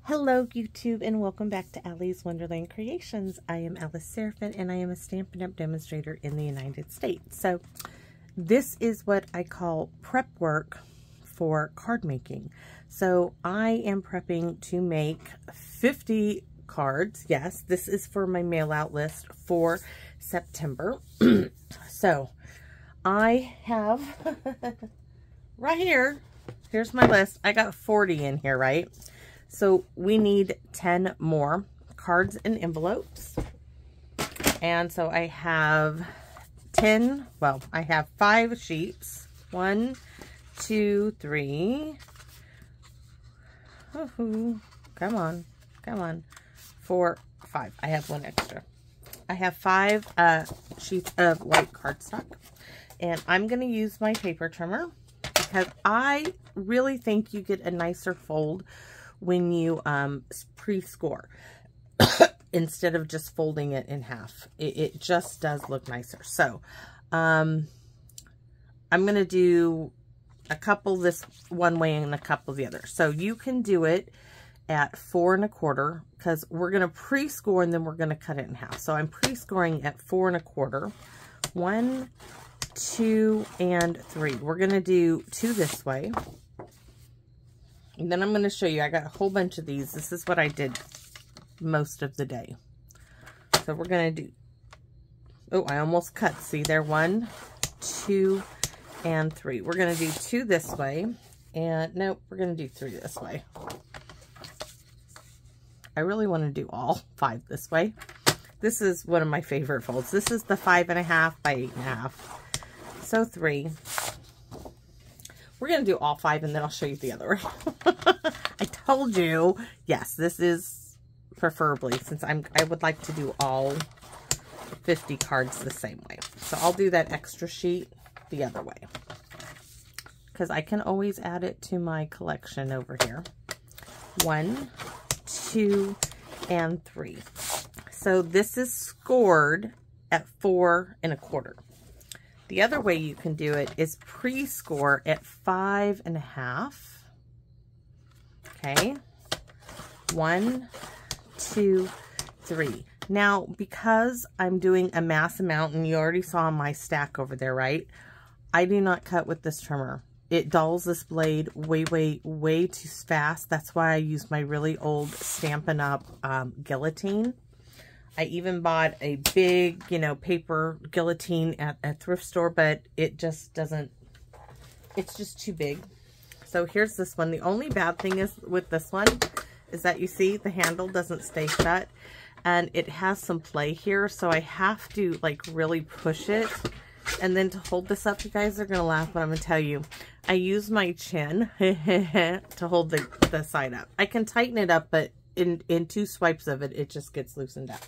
Hello YouTube and welcome back to Allie's Wonderland Creations. I am Alice Seraphin and I am a Stampin' Up! Demonstrator in the United States. So this is what I call prep work for card making. So I am prepping to make 50 cards. Yes, this is for my mail out list for September. So I have right here, here's my list. I got 40 in here, right? So we need 10 more cards and envelopes. And so I have 10, well, I have 5 sheets. 1, 2, 3. Come on, come on. 4, 5. I have 1 extra. I have 5 sheets of white cardstock. And I'm going to use my paper trimmer because I really think you get a nicer fold when you pre-score instead of just folding it in half. It just does look nicer. So I'm going to do a couple this one way and a couple the other. So you can do it at 4 1/4 because we're going to pre-score and then we're going to cut it in half. So I'm pre-scoring at 4 1/4. 1, 2, and 3. We're going to do 2 this way. And then I'm going to show you, I got a whole bunch of these. This is what I did most of the day. So we're going to do, oh, I almost cut. See there, 1, 2, and 3. We're going to do 2 this way. And nope, we're going to do 3 this way. I really want to do all 5 this way. This is one of my favorite folds. This is the 5.5 by 8.5. So 3. We're going to do all 5 and then I'll show you the other way. I told you, yes, this is preferably since I would like to do all 50 cards the same way. So I'll do that extra sheet the other way because I can always add it to my collection over here. 1, 2, and 3. So this is scored at 4 1/4. The other way you can do it is pre-score at 5.5. Okay. 1, 2, 3. Now, because I'm doing a mass amount, and you already saw my stack over there, right? I do not cut with this trimmer. It dulls this blade way too fast. That's why I use my really old Stampin' Up! Guillotine. I even bought a big, paper guillotine at a thrift store, but it just doesn't, it's just too big. So here's this one. The only bad thing is with this one is that you see the handle doesn't stay shut and it has some play here. So I have to like really push it. And then to hold this up, you guys are going to laugh, but I'm going to tell you, I use my chin to hold the side up. I can tighten it up, but in 2 swipes of it, it just gets loosened up.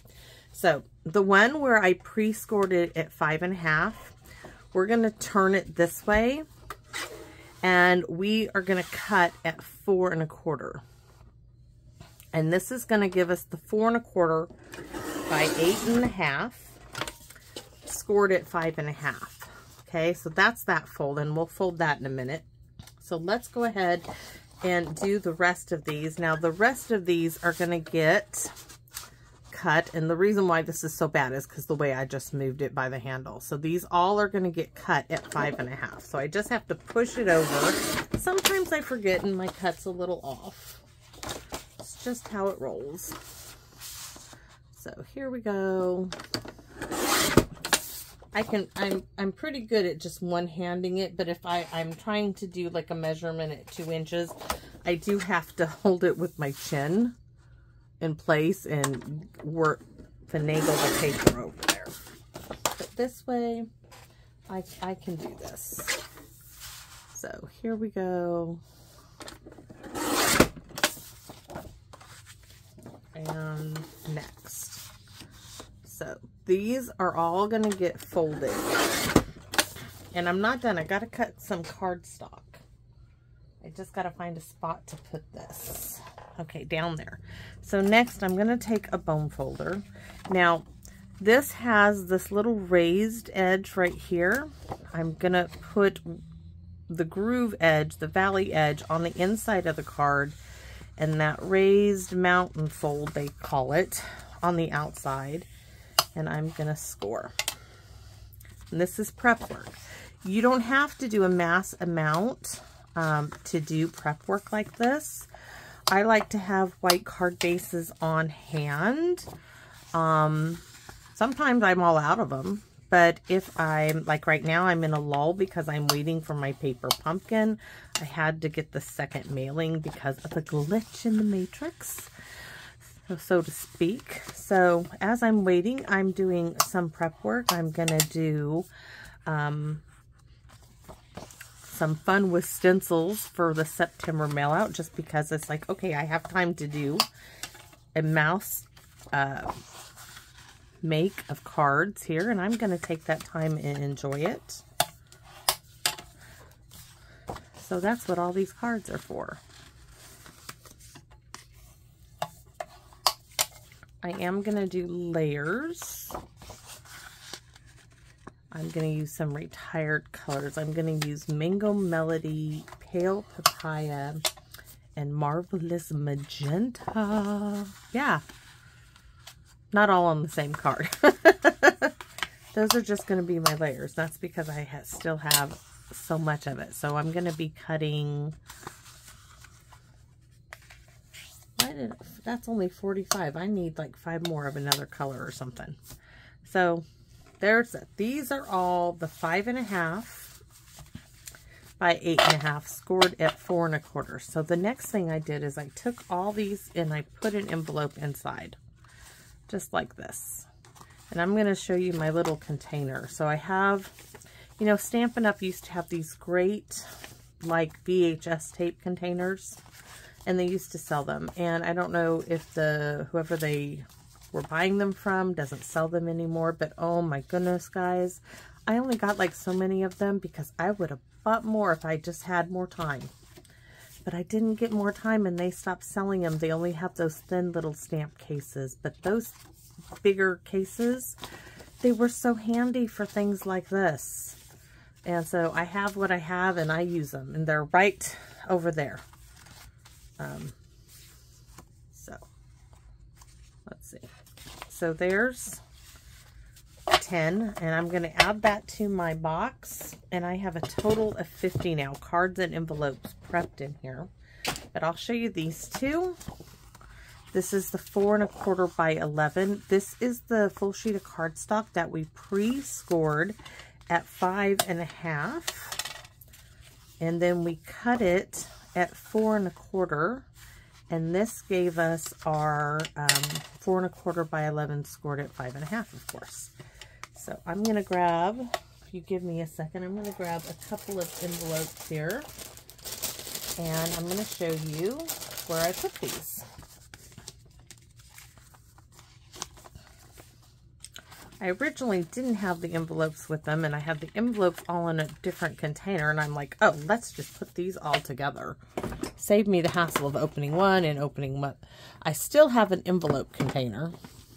So the one where I pre-scored it at 5.5, we're going to turn it this way and we are going to cut at 4 1/4. And this is going to give us the 4 1/4 by 8.5, scored at 5.5. Okay, so that's that fold, and we'll fold that in a minute. So let's go ahead and do the rest of these. Now the rest of these are going to get cut, and the reason why this is so bad is because the way I just moved it by the handle. So these all are going to get cut at 5.5. So I just have to push it over. Sometimes I forget and my cut's a little off. It's just how it rolls. So here we go. I'm pretty good at just one-handing it, but if I'm trying to do like a measurement at 2 inches, I do have to hold it with my chin in place and finagle the paper over there. But this way, I can do this. So here we go. And next. So these are all going to get folded. And I'm not done. I got to cut some cardstock. I just got to find a spot to put this. Okay, down there. So next I'm going to take a bone folder. Now this has this little raised edge right here. I'm going to put the groove edge, the valley edge on the inside of the card. and that raised mountain fold, they call it, on the outside. And I'm going to score. And this is prep work. You don't have to do a mass amount to do prep work like this. I like to have white card bases on hand. Sometimes I'm all out of them. But if I'm, like right now, I'm in a lull because I'm waiting for my paper pumpkin. I had to get the second mailing because of a glitch in the matrix, so to speak. So as I'm waiting, I'm doing some prep work. I'm going to do some fun with stencils for the September mail out, just because it's like, okay, I have time to do a mouse make of cards here, and I'm going to take that time and enjoy it. So that's what all these cards are for. I am going to do layers. I'm going to use some retired colors. I'm going to use Mango Melody, Pale Papaya, and Marvelous Magenta. Yeah. Not all on the same card. Those are just going to be my layers. That's because I still have so much of it. So I'm going to be cutting... That's only 45. I need like 5 more of another color or something. So there's it. These are all the 5.5 by 8.5 scored at 4 1/4. So the next thing I did is I took all these and I put an envelope inside, just like this. And I'm going to show you my little container. So I have, you know, Stampin' Up! Used to have these great like VHS tape containers. And they used to sell them. And I don't know if whoever they were buying them from doesn't sell them anymore. But oh my goodness, guys. I only got like so many of them because I would have bought more if I just had more time. But I didn't get more time and they stopped selling them. They only have those thin little stamp cases. But those bigger cases, they were so handy for things like this. And so I have what I have and I use them. And they're right over there. So let's see. So there's 10, and I'm going to add that to my box, and I have a total of 50 now, cards and envelopes prepped in here. But I'll show you these two. This is the 4 1/4 by 11. This is the full sheet of cardstock that we pre-scored at 5.5, and then we cut it at 4 1/4, and this gave us our 4 1/4 by 11 scored at 5.5, of course. So I'm going to grab, if you give me a second, I'm going to grab a couple of envelopes here, and I'm going to show you where I put these. I originally didn't have the envelopes with them, and I had the envelopes all in a different container, and I'm like, oh, let's just put these all together. Save me the hassle of opening one and opening one. I still have an envelope container,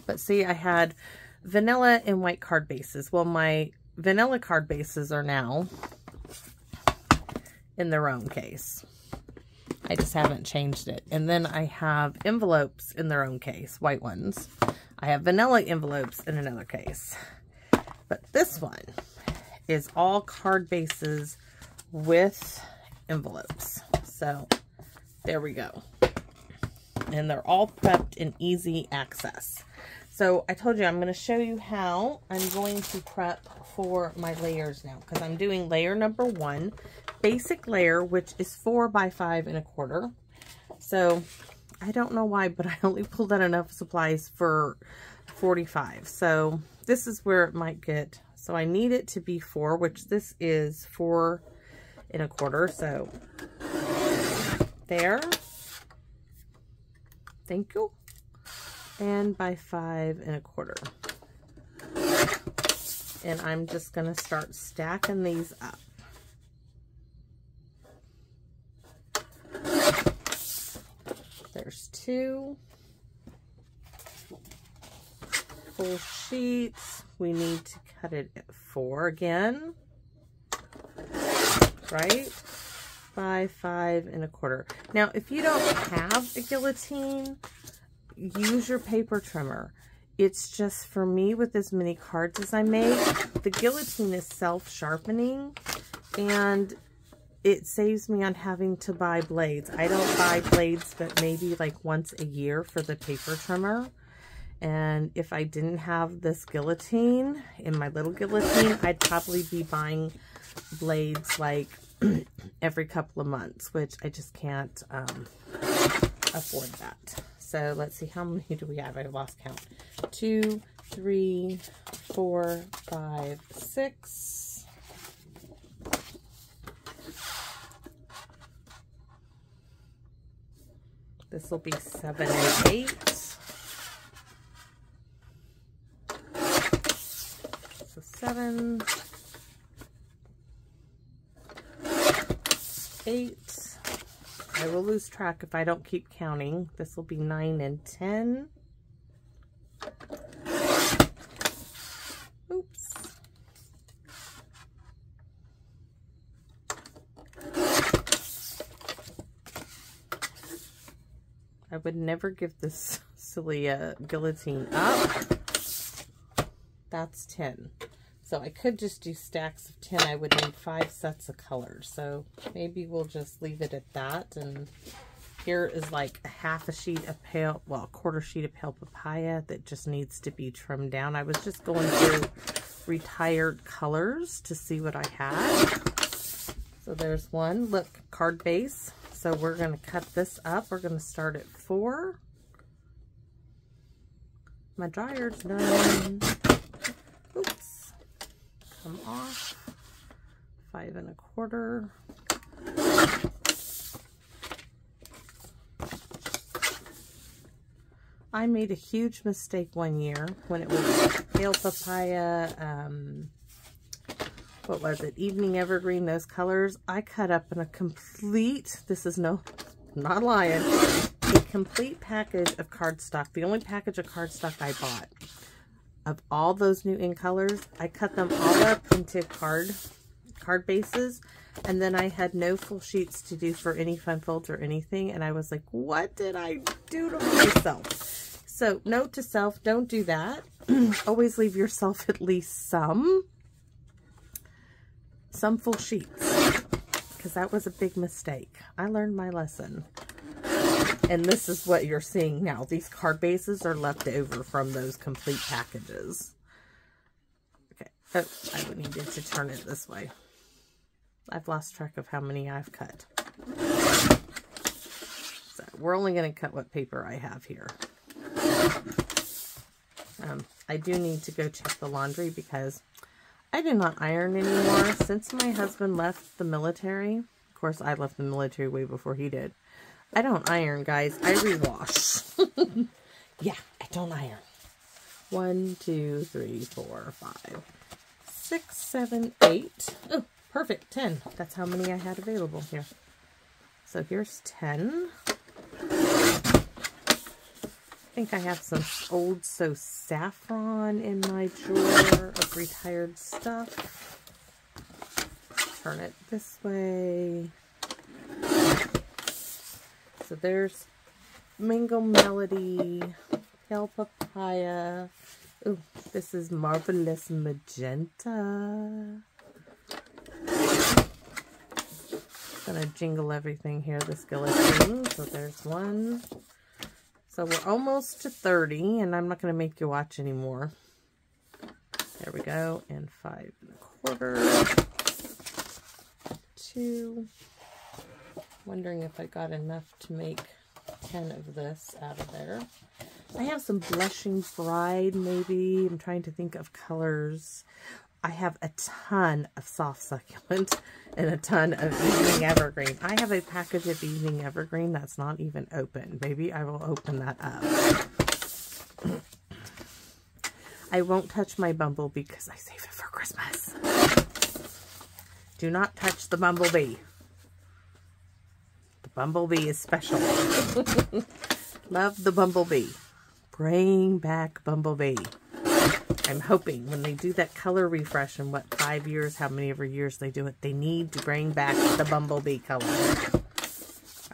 but see, I had vanilla and white card bases. Well, my vanilla card bases are now in their own case. I just haven't changed it. And then I have envelopes in their own case, white ones. I have vanilla envelopes in another case. But this one is all card bases with envelopes. So there we go. And they're all prepped in easy access. So I told you I'm going to show you how I'm going to prep for my layers now. Because I'm doing layer number 1, basic layer, which is 4 by 5 1/4. So I don't know why, but I only pulled out enough supplies for 45. So this is where it might get. So I need it to be 4, which this is 4 1/4. So there. Thank you. And by 5 1/4. And I'm just going to start stacking these up. There's 2 full sheets. We need to cut it at 4 again, right? by 5 1/4. Now, if you don't have a guillotine, use your paper trimmer. It's just for me with as many cards as I make, the guillotine is self-sharpening and it saves me on having to buy blades. I don't buy blades but maybe like once a year for the paper trimmer. And if I didn't have this guillotine, in my little guillotine, I'd probably be buying blades like every couple of months, which I just can't afford that. So let's see, how many do we have? I lost count. 2, 3, 4, 5, 6. This will be 7 and 8. So 7, 8. I will lose track if I don't keep counting. This will be 9 and 10. Oops. I would never give this silly guillotine up. That's 10. So I could just do stacks of 10. I would need 5 sets of colors. So maybe we'll just leave it at that. And here is like a half a sheet of pale, well, a quarter sheet of pale papaya that just needs to be trimmed down. I was just going through retired colors to see what I had. So there's one. Look, card base. So we're going to cut this up. We're going to start at 4. My dryer's done. Oops. Come off. 5 1/4. I made a huge mistake one year when it was pale papaya, what was it, evening evergreen, those colors. I cut up in a complete, this is no, I'm not lying, a complete package of cardstock. The only package of cardstock I bought. Of all those new in colors, I cut them all up into card bases, and then I had no full sheets to do for any fun folds or anything, and I was like, what did I do to myself? So note to self, don't do that. Always leave yourself at least some full sheets, because that was a big mistake. I learned my lesson. And this is what you're seeing now. These card bases are left over from those complete packages. Okay. Oh, I needed to turn it this way. I've lost track of how many I've cut. So we're only going to cut what paper I have here. I do need to go check the laundry because I do not iron anymore. Since my husband left the military, of course I left the military way before he did. I don't iron, guys. I rewash. Yeah, I don't iron. 1, 2, 3, 4, 5, 6, 7, 8. Oh, perfect. 10. That's how many I had available here. So here's 10. I think I have some old saffron in my drawer of retired stuff. Turn it this way. So there's Mango Melody, Pale Papaya. Ooh, this is Marvelous Magenta. Gonna jingle everything here, this guillotine. So there's one. So we're almost to 30, and I'm not gonna make you watch anymore. There we go, and 5 1/4. 2. Wondering if I got enough to make 10 of this out of there. I have some Blushing Bride, maybe. I'm trying to think of colors. I have a ton of Soft Succulent and a ton of Evening Evergreen. I have a package of Evening Evergreen that's not even open. Maybe I will open that up. I won't touch my Bumblebee because I save it for Christmas. Do not touch the Bumblebee. Bumblebee is special. Love the Bumblebee. Bring back Bumblebee. I'm hoping when they do that color refresh in what, 5 years, how many ever years they do it, they need to bring back the bumblebee color.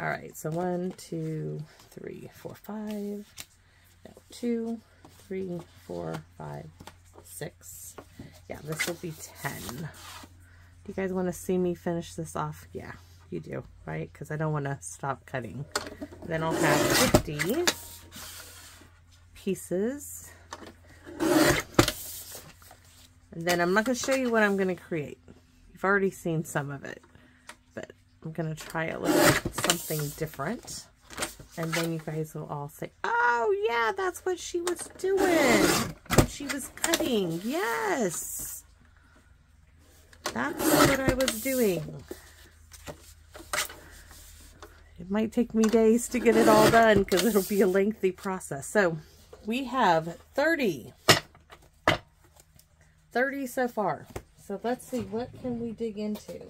All right, so 1, 2, 3, 4, 5. No, 2, 3, 4, 5, 6. Yeah, this will be 10. Do you guys want to see me finish this off? Yeah, you do, right? Because I don't want to stop cutting. Then I'll have 50 pieces. And then I'm not going to show you what I'm going to create. You've already seen some of it. But I'm going to try a little something different. And then you guys will all say, oh yeah, that's what she was doing when she was cutting. Yes. That's what I was doing. It might take me days to get it all done because it'll be a lengthy process. So we have 30 so far. So let's see, what can we dig into?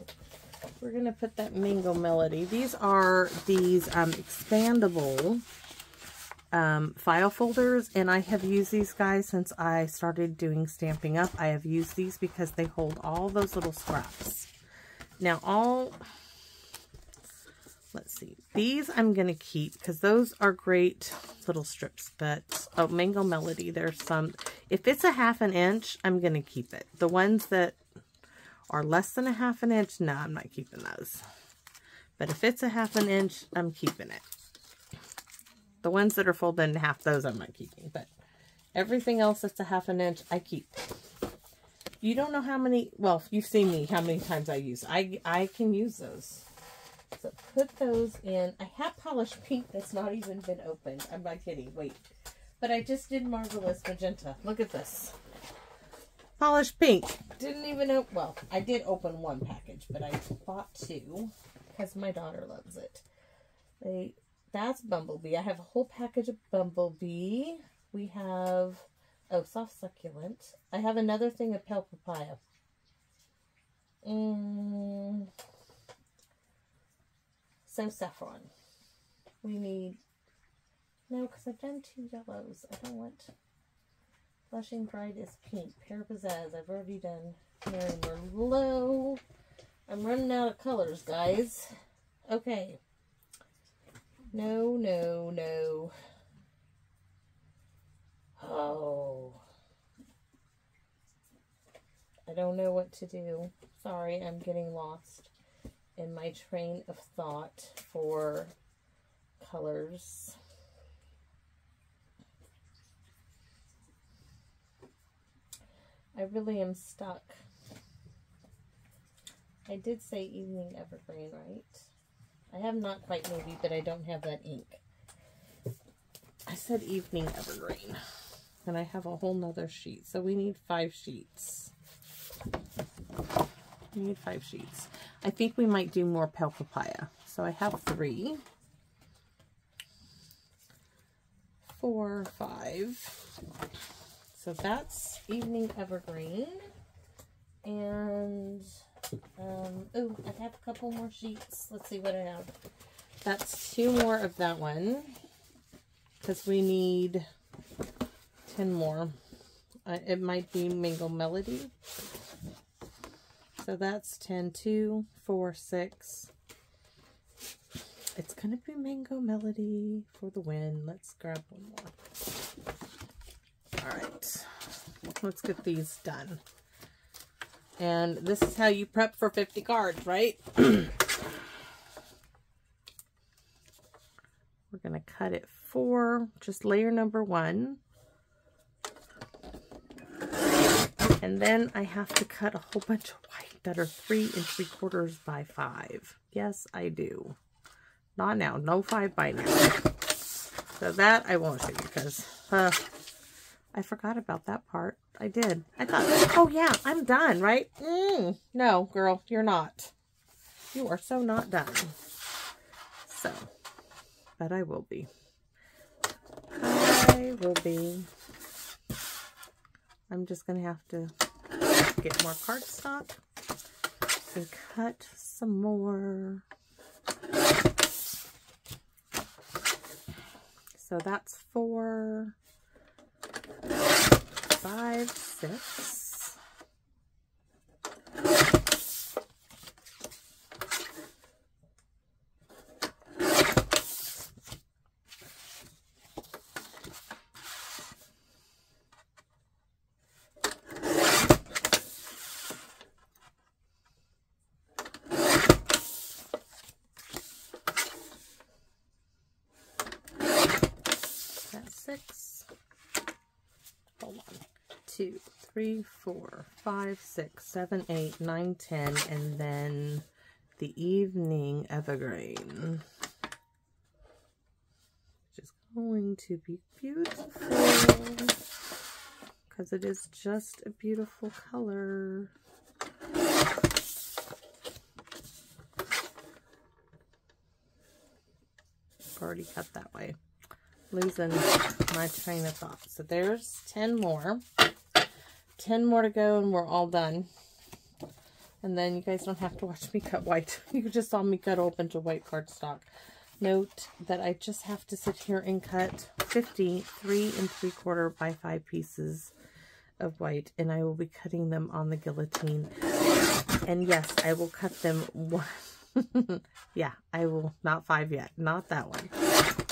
We're going to put that Mango Melody. These are these expandable file folders, and I have used these guys since I started doing Stampin' Up. I have used these because they hold all those little scraps. Now let's see, these I'm going to keep because those are great little strips, but oh, Mango Melody, there's some, if it's a 1/2 inch, I'm going to keep it. The ones that are less than a 1/2 inch, no, I'm not keeping those. But if it's a 1/2 inch, I'm keeping it. The ones that are folded in half, those I'm not keeping. But everything else that's a 1/2 inch, I keep. You don't know how many, well, you've seen me, how many times I use. I can use those. So put those in. I have polished pink that's not even been opened. I'm not kidding. Wait. But I just did Marvelous Magenta. Look at this. Polished pink. Didn't even open, well, I did open one package, but I bought 2 because my daughter loves it. That's Bumblebee. I have a whole package of Bumblebee. We have, oh, Soft Succulent. I have another thing of Pale Papaya. So Saffron. We need, no, because I've done 2 yellows. I don't want, Blushing Bride is pink. Pear Pizzazz, I've already done Mary Merlot. I'm running out of colors, guys. Okay. No, no, no. Oh. I don't know what to do. Sorry, I'm getting lost in my train of thought for colors. I really am stuck. I did say Evening Evergreen, right? I have Not Quite Maybe, but I don't have that ink. I said Evening Evergreen. And I have a whole nother sheet. So we need 5 sheets. We need 5 sheets. I think we might do more Pale Papaya. So I have 3. 4, 5. So that's Evening Evergreen. And, oh, I have a couple more sheets. Let's see what I have. That's 2 more of that one. Because we need 10 more. It might be Mango Melody. So that's 10, 2, 4, 6. It's going to be Mango Melody for the win. Let's grab one more. All right. Let's get these done. And this is how you prep for 50 cards, right? We're going to cut it for just layer number 1. And then I have to cut a whole bunch of white that are 3 3/4 by 5. Yes, I do. Not now. No 5 by now. So that I won't show you because I forgot about that part. I did. I thought, oh yeah, I'm done, right? No, girl, you're not. You are so not done. So, but I will be. I will be. I'm just going to have to get more cardstock and cut some more. So that's 4. 5, 6. That's 6. Hold on. 2, 3, 4, 5, 6, 7, 8, 9, 10, and then the evening evergreen, which is going to be beautiful because it is just a beautiful color. Already cut that way. Losing my train of thought. So there's 10 more. 10 more to go and we're all done. And then you guys don't have to watch me cut white. You just saw me cut a whole bunch of white cardstock. Note that I just have to sit here and cut 50 3 3/4 by 5 pieces of white. And I will be cutting them on the guillotine. And yes, I will cut them one. Yeah, I will. Not 5 yet. Not that one.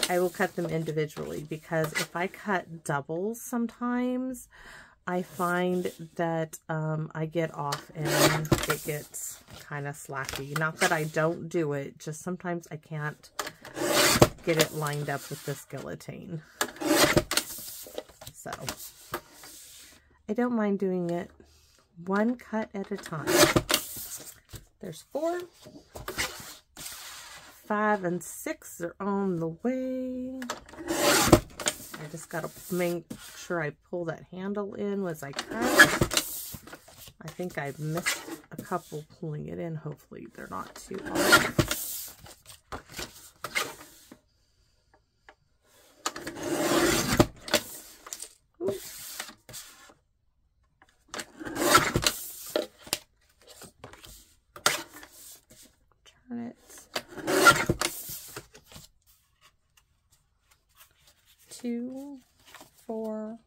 I will cut them individually because if I cut doubles sometimes, I find that I get off and it gets kind of slacky. Not that I don't do it, just sometimes I can't get it lined up with this guillotine. So, I don't mind doing it one cut at a time. There's 4. 5 and 6 are on the way. I just got to make sure I pull that handle in as I cut. I think I missed a couple pulling it in. Hopefully they're not too off. Ooh. Turn it. 2, 4,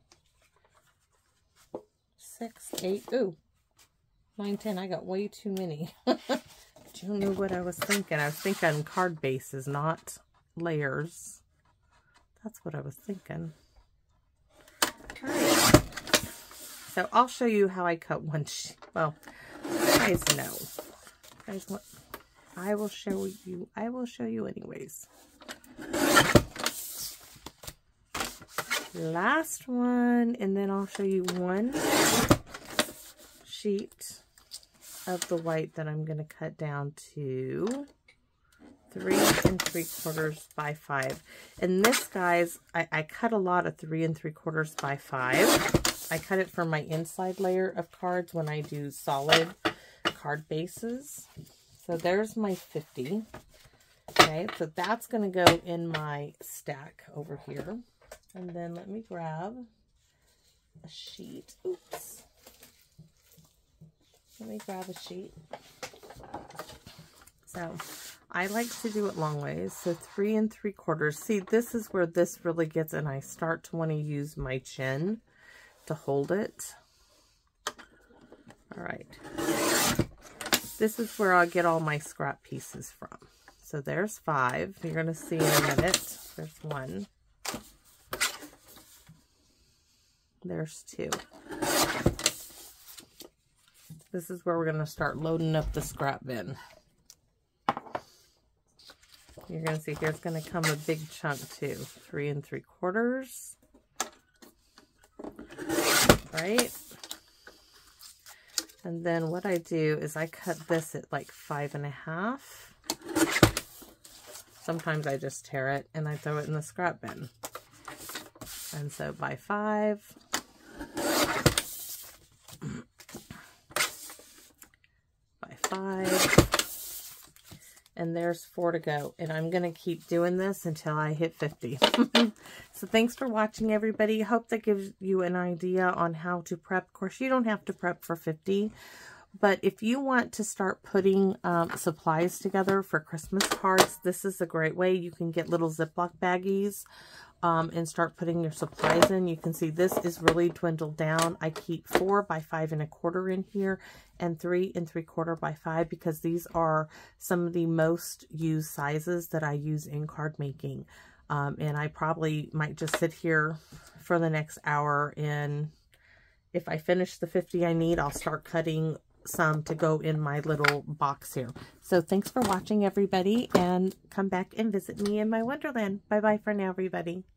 6, 8. Ooh, 9, 10. I got way too many. You know what I was thinking? I was thinking card bases, not layers. That's what I was thinking. All right. So I'll show you how I cut one sheet. Well, you guys know. You guys want? I will show you. I will show you anyways. Last one, and then I'll show you one sheet of the white that I'm going to cut down to 3 3/4 by 5. And this, guys, I cut a lot of 3 3/4 by 5. I cut it for my inside layer of cards when I do solid card bases. So there's my 50. Okay, so that's going to go in my stack over here. And then let me grab a sheet. Oops. Let me grab a sheet. So I like to do it long ways. So 3 3/4. See, this is where this really gets, and I start to want to use my chin to hold it. All right. This is where I'll get all my scrap pieces from. So there's 5. You're going to see in a minute. There's 1. There's 2. This is where we're going to start loading up the scrap bin. You're going to see here's going to come a big chunk too. 3 3/4. Right? And then what I do is I cut this at like 5 1/2. Sometimes I just tear it and I throw it in the scrap bin. And so by 5, by 5, and there's 4 to go. And I'm going to keep doing this until I hit 50. So thanks for watching, everybody. Hope that gives you an idea on how to prep. Of course, you don't have to prep for 50. But if you want to start putting supplies together for Christmas cards, this is a great way. You can get little Ziploc baggies and start putting your supplies in. You can see this is really dwindled down. I keep 4 by 5 1/4 in here and 3 3/4 by 5 because these are some of the most used sizes that I use in card making. And I probably might just sit here for the next hour, and if I finish the 50 I need, I'll start cutting some to go in my little box here. So thanks for watching, everybody, and come back and visit me in my Wonderland. Bye-bye for now, everybody.